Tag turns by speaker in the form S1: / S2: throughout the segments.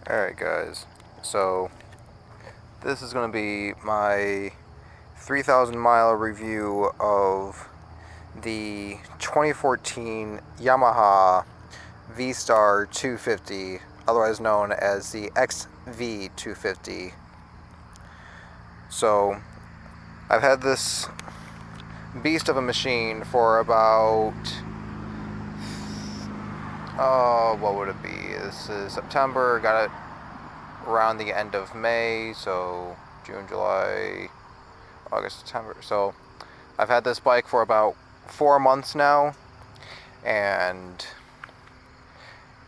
S1: Alright guys, so this is going to be my 3,000 mile review of the 2014 Yamaha V-Star 250, otherwise known as the XV250. So I've had this beast of a machine for about, what would it be? This is September, got it around the end of May, so June, July, August, September. So I've had this bike for about 4 months now, and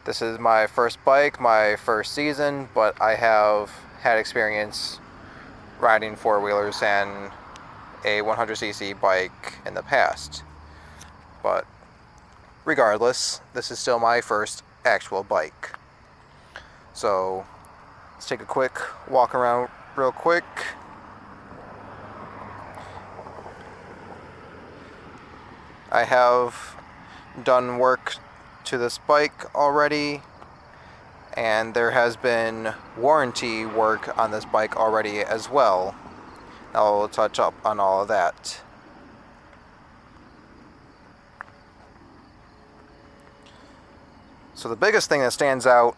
S1: this is my first bike, my first season, but I have had experience riding four-wheelers and a 100cc bike in the past. But regardless, this is still my first actual bike. So let's take a quick walk around real quick. I have done work to this bike already, and there has been warranty work on this bike already as well. I'll touch up on all of that. So the biggest thing that stands out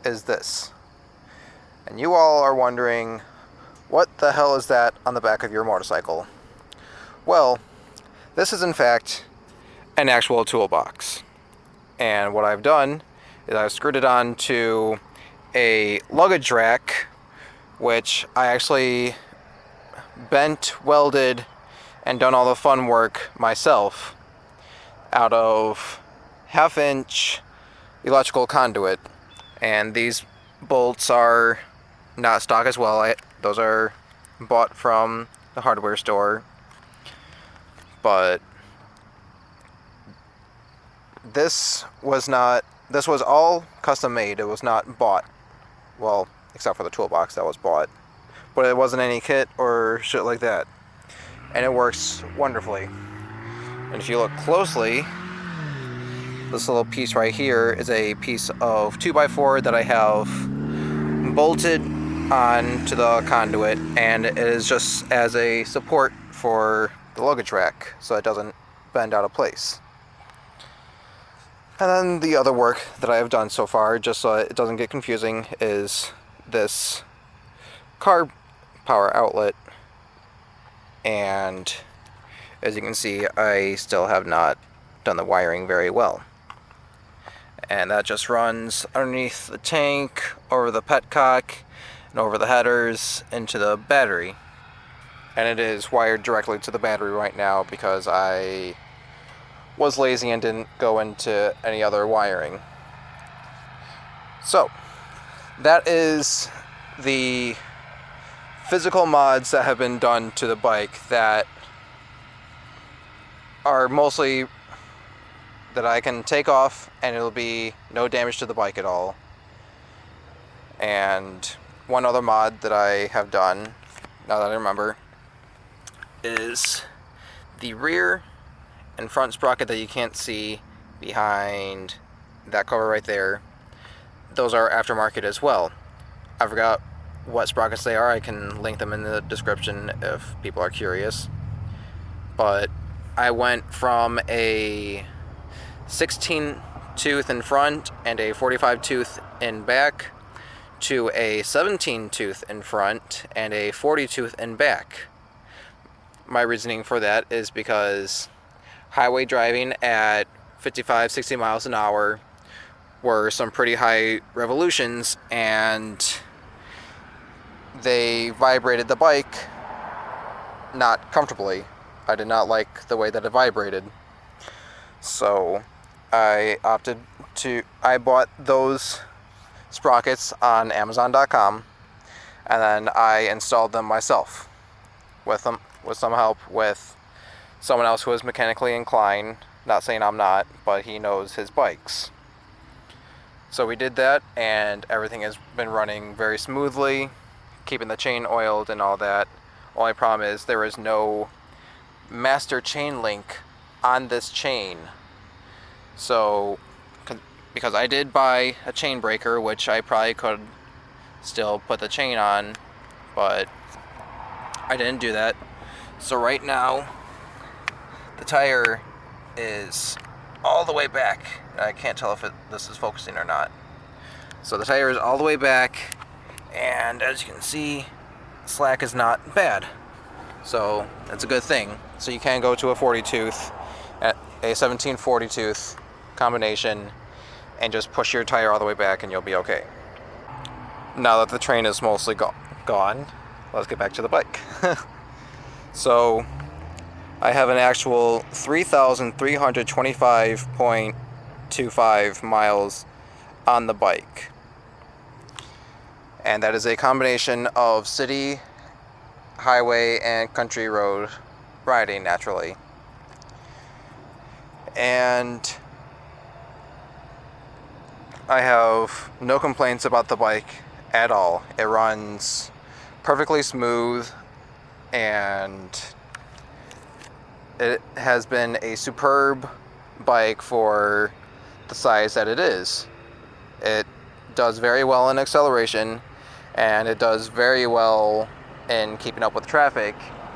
S1: is this. And you all are wondering, what the hell is that on the back of your motorcycle? Well, this is in fact an actual toolbox. And what I've done is I've screwed it onto a luggage rack, which I actually bent, welded, and done all the fun work myself out of 1/2 inch electrical conduit. And these bolts are not stock as well. Those are bought from the hardware store. But this was all custom made. It was not bought. Well, except for the toolbox that was bought. But it wasn't any kit or shit like that. And it works wonderfully. And if you look closely, this little piece right here is a piece of 2x4 that I have bolted onto the conduit, and it is just as a support for the luggage rack so it doesn't bend out of place. And then the other work that I have done so far, just so it doesn't get confusing, is this car power outlet. And as you can see, I still have not done the wiring very well. And that just runs underneath the tank, over the petcock, and over the headers into the battery. And it is wired directly to the battery right now because I was lazy and didn't go into any other wiring. So that is the physical mods that have been done to the bike that are mostly that I can take off and it'll be no damage to the bike at all. And one other mod that I have done, now that I remember, is the rear and front sprocket that you can't see behind that cover right there. Those are aftermarket as well. I forgot what sprockets they are. I can link them in the description if people are curious. But I went from a 16 tooth in front and a 45 tooth in back to a 17 tooth in front and a 40 tooth in back. My reasoning for that is because highway driving at 55-60 miles an hour were some pretty high revolutions, and they vibrated the bike not comfortably. I did not like the way that it vibrated. So I bought those sprockets on Amazon.com, and then I installed them myself with some help with someone else who is mechanically inclined. Not saying I'm not, but he knows his bikes. So we did that, and everything has been running very smoothly, keeping the chain oiled and all that. Only problem is there is no master chain link on this chain. So because I did buy a chain breaker, which I probably could still put the chain on, but I didn't do that. So right now, the tire is all the way back. I can't tell if this is focusing or not. So the tire is all the way back, and as you can see, slack is not bad. So that's a good thing. So you can go to a 40 tooth, at a 17 40 tooth combination, and just push your tire all the way back and you'll be okay. Now that the train is mostly gone, let's get back to the bike. So I have an actual 3,325.25 miles on the bike. And that is a combination of city, highway, and country road riding, naturally. And I have no complaints about the bike at all. It runs perfectly smooth, and it has been a superb bike for the size that it is. It does very well in acceleration, and it does very well in keeping up with traffic,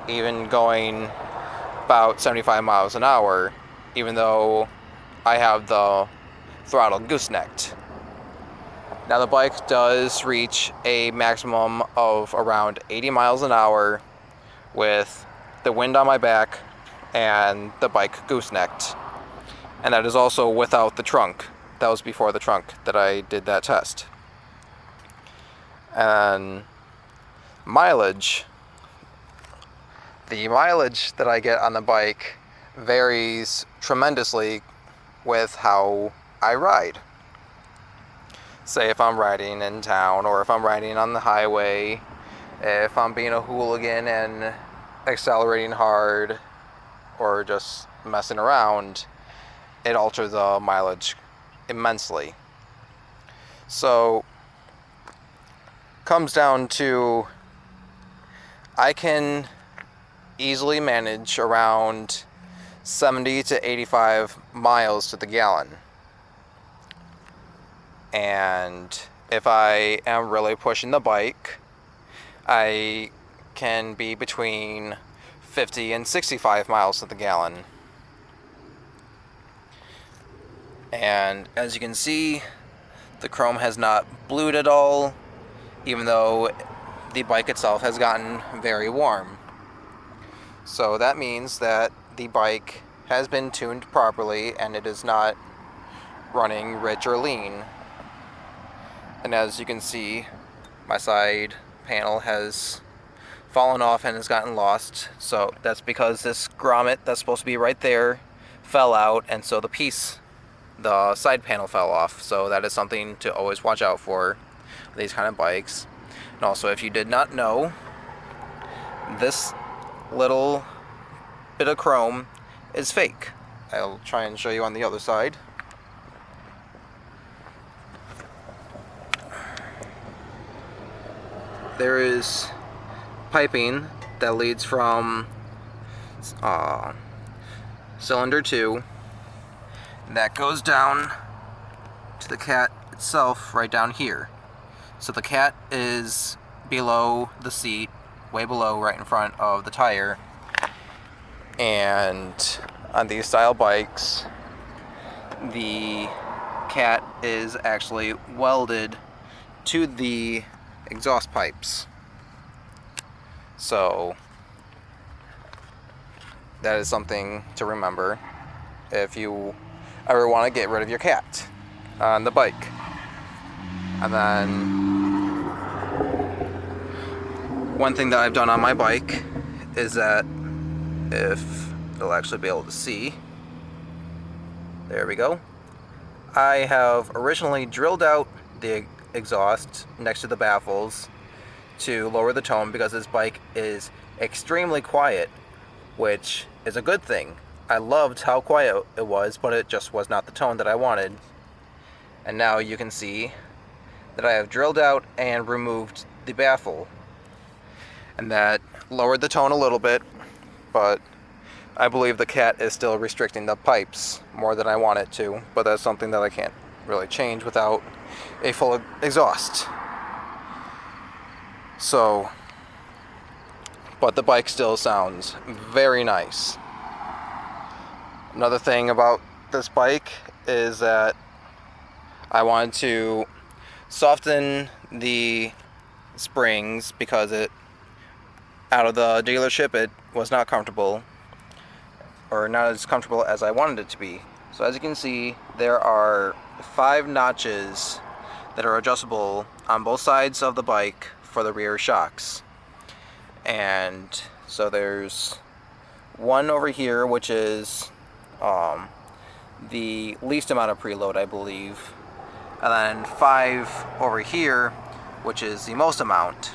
S1: even going about 75 miles an hour, even though I have the throttle goosenecked. Now the bike does reach a maximum of around 80 miles an hour with the wind on my back and the bike goosenecked. And that is also without the trunk. That was before the trunk that I did that test. And mileage. The mileage that I get on the bike varies tremendously with how I ride. Say if I'm riding in town, or if I'm riding on the highway, if I'm being a hooligan and accelerating hard, or just messing around, it alters the mileage immensely. So, comes down to, I can easily manage around 70 to 85 miles to the gallon. And if I am really pushing the bike, I can be between 50 and 65 miles to the gallon. And as you can see, the chrome has not blued at all, even though the bike itself has gotten very warm. So that means that the bike has been tuned properly and it is not running rich or lean. And as you can see, my side panel has fallen off and has gotten lost. So that's because this grommet that's supposed to be right there fell out, and so the side panel fell off. So that is something to always watch out for these kind of bikes. And also, if you did not know, this little bit of chrome is fake. I'll try and show you on the other side. There is piping that leads from cylinder 2 that goes down to the cat itself right down here. So the cat is below the seat, way below, right in front of the tire. And on these style bikes, the cat is actually welded to the exhaust pipes. So that is something to remember if you ever want to get rid of your cat on the bike. And then one thing that I've done on my bike is that, if you'll actually be able to see, there we go, I have originally drilled out the exhaust next to the baffles to lower the tone, because this bike is extremely quiet, which is a good thing. I loved how quiet it was, but it just was not the tone that I wanted. And now you can see that I have drilled out and removed the baffle, and that lowered the tone a little bit, but I believe the cat is still restricting the pipes more than I want it to, but that's something that I can't really change without a full exhaust. So, but the bike still sounds very nice. Another thing about this bike is that I wanted to soften the springs because out of the dealership it was not comfortable, or not as comfortable as I wanted it to be. So as you can see, there are 5 notches that are adjustable on both sides of the bike for the rear shocks. And so there's one over here, which is the least amount of preload, I believe, and then 5 over here, which is the most amount.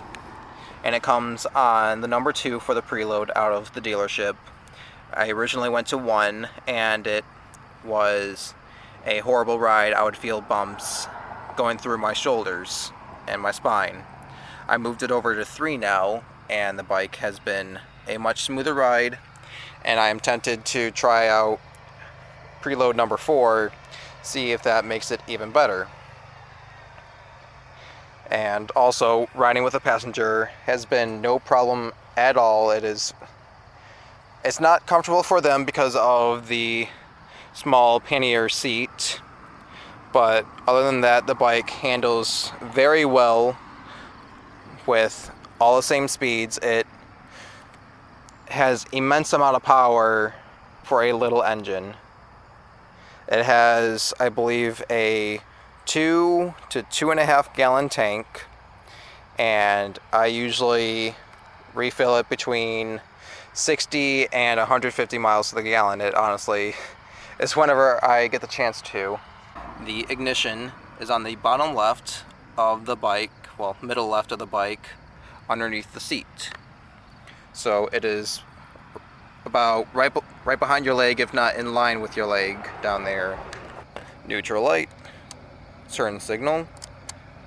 S1: And it comes on the number 2 for the preload out of the dealership. I originally went to 1, and it was a horrible ride. I would feel bumps going through my shoulders and my spine. I moved it over to 3 now, and the bike has been a much smoother ride, and I am tempted to try out preload number 4, see if that makes it even better. And also, riding with a passenger has been no problem at all. It's not comfortable for them because of the small pannier seat, but other than that, the bike handles very well with all the same speeds. It has immense amount of power for a little engine. It has, I believe, a 2 to 2.5 gallon tank, and I usually refill it between 60 and 150 miles to the gallon. It honestly is whenever I get the chance to. The ignition is on the bottom left of the bike, well, middle left of the bike, underneath the seat. So it is about right behind your leg, if not in line with your leg down there. Neutral light, turn signal,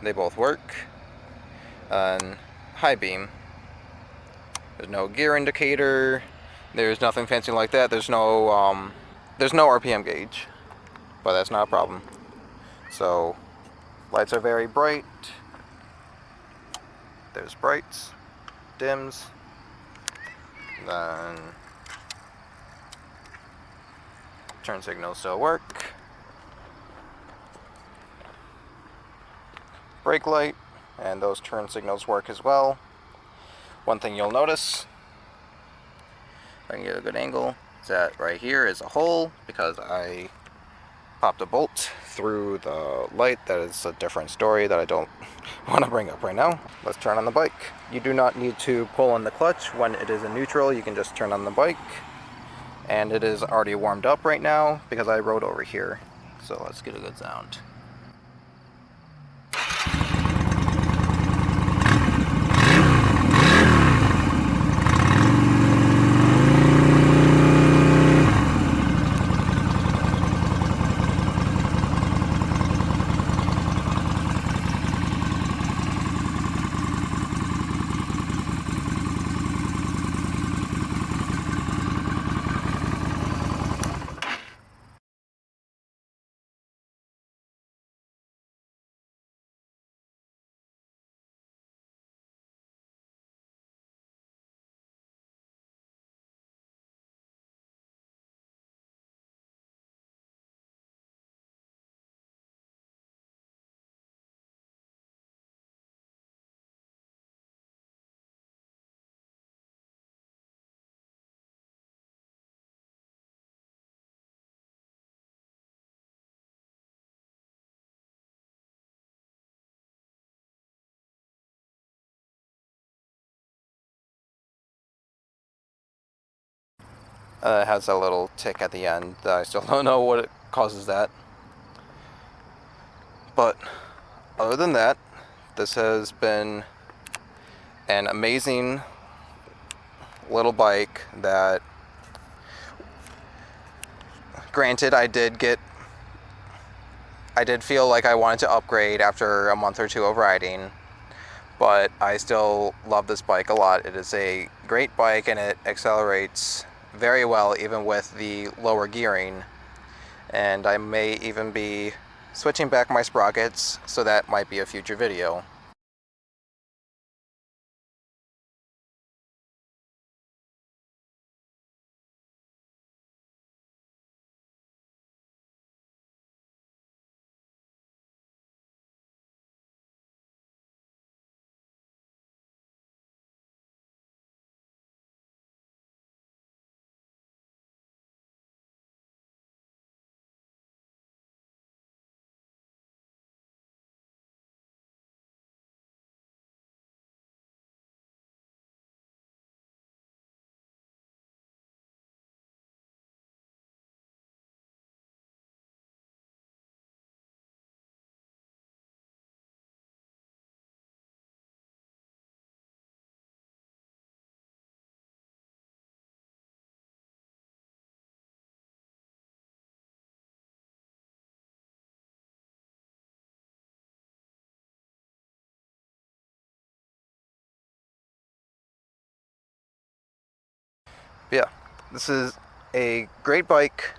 S1: they both work. And high beam. There's no gear indicator. There's nothing fancy like that. There's no RPM gauge, but that's not a problem. So lights are very bright. There's brights, dims, then turn signals still work. Brake light, and those turn signals work as well. One thing you'll notice, if I can get a good angle, is that right here is a hole because I popped a bolt through the light. That is a different story that I don't want to bring up right now. Let's turn on the bike. You do not need to pull on the clutch when it is in neutral. You can just turn on the bike, and it is already warmed up right now because I rode over here. So let's get a good sound. It has a little tick at the end that I still don't know what it causes that. But other than that, this has been an amazing little bike that, granted, I did feel like I wanted to upgrade after a month or 2 of riding, but I still love this bike a lot. It is a great bike, and it accelerates very well even with the lower gearing, and I may even be switching back my sprockets, so that might be a future video. Yeah, this is a great bike,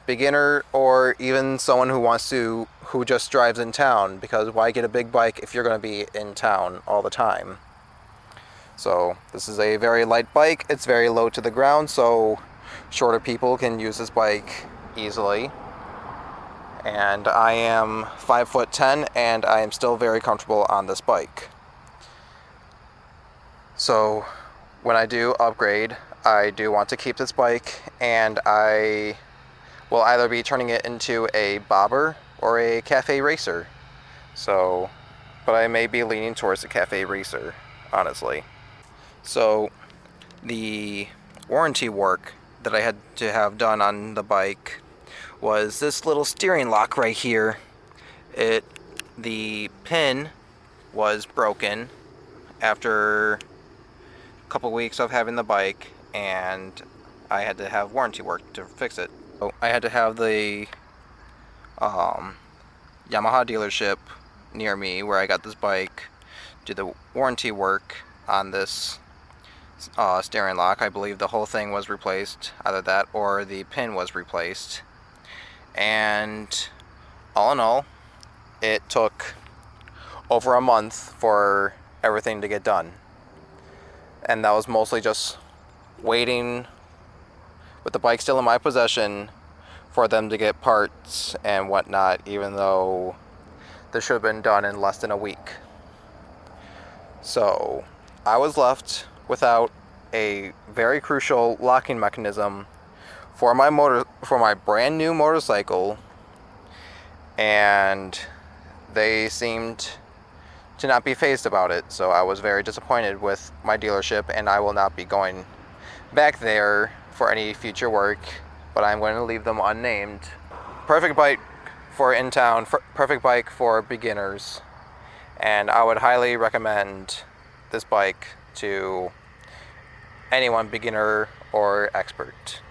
S1: beginner or even someone who just drives in town, because why get a big bike if you're going to be in town all the time? So this is a very light bike. It's very low to the ground, so shorter people can use this bike easily. And I am 5'10", and I am still very comfortable on this bike. So when I do upgrade, I do want to keep this bike, and I will either be turning it into a bobber or a cafe racer. So, but I may be leaning towards the cafe racer, honestly. So the warranty work that I had to have done on the bike was this little steering lock right here. The pin was broken after a couple weeks of having the bike, and I had to have warranty work to fix it. So I had to have the Yamaha dealership near me where I got this bike do the warranty work on this steering lock. I believe the whole thing was replaced, either that or the pin was replaced. And all in all, it took over a month for everything to get done. And that was mostly just waiting with the bike still in my possession for them to get parts and whatnot, even though this should have been done in less than a week. So I was left without a very crucial locking mechanism for my brand new motorcycle, and they seemed to not be fazed about it. So I was very disappointed with my dealership, and I will not be going back there for any future work, but I'm going to leave them unnamed. Perfect bike for in town, perfect bike for beginners, and I would highly recommend this bike to anyone, beginner or expert.